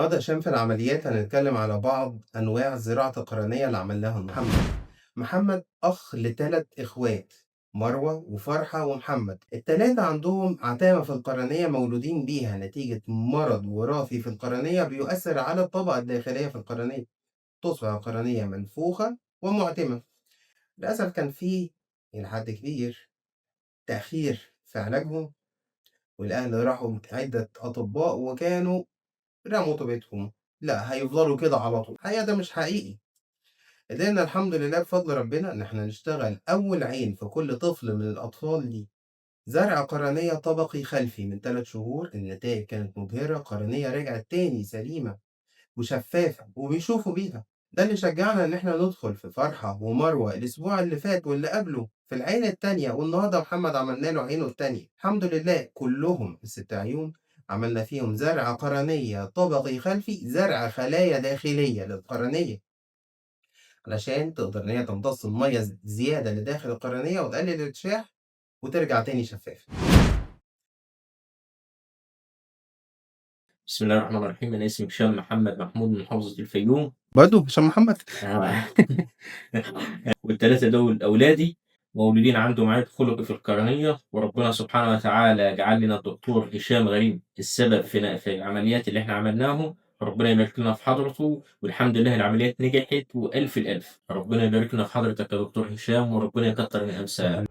النهارده عشان في العمليات هنتكلم على بعض أنواع الزراعة القرنية اللي عملناها محمد. محمد أخ لتلات إخوات، مروة وفرحة ومحمد. التلاتة عندهم عتامة في القرنية مولودين بيها نتيجة مرض وراثي في القرنية بيؤثر على الطبقة الداخلية في القرنية، تصبح القرنية منفوخة ومعتمة. للأسف كان في إلى حد كبير تأخير في علاجهم، والأهل راحوا عدة أطباء وكانوا رموا طوبتهم، لأ هيفضلوا كده على طول. الحقيقة ده مش حقيقي. قدرنا الحمد لله بفضل ربنا إن إحنا نشتغل أول عين في كل طفل من الأطفال دي زرع قرنية طبقي خلفي من 3 شهور. النتائج كانت مبهرة، قرنية رجعت تاني سليمة وشفافة وبيشوفوا بيها. ده اللي شجعنا إن إحنا ندخل في فرحة ومروة الأسبوع اللي فات واللي قبله في العين التانية، والنهاردة محمد عملنا له عينه التانية. الحمد لله كلهم الست عيون عملنا فيهم زرع قرنية طبقي خلفي، زرع خلايا داخلية للقرنية علشان تقدر إن هي تمتص المية زيادة لداخل القرنية وتقلل الارتشاح وترجع تاني شفافة. بسم الله الرحمن الرحيم. أنا اسمي هشام محمد محمود من محافظة الفيوم. برضه هشام محمد. آه. والتلاتة دول أولادي مولودين عندهم عيب خلقي في القرنية، وربنا سبحانه وتعالى جعل لنا الدكتور هشام غريب السبب في العمليات اللي إحنا عملناهم. ربنا يبارك لنا في حضرته، والحمد لله العمليات نجحت وألف الألف. ربنا يبارك لنا في حضرتك يا دكتور هشام، وربنا يكتر من أمثالك.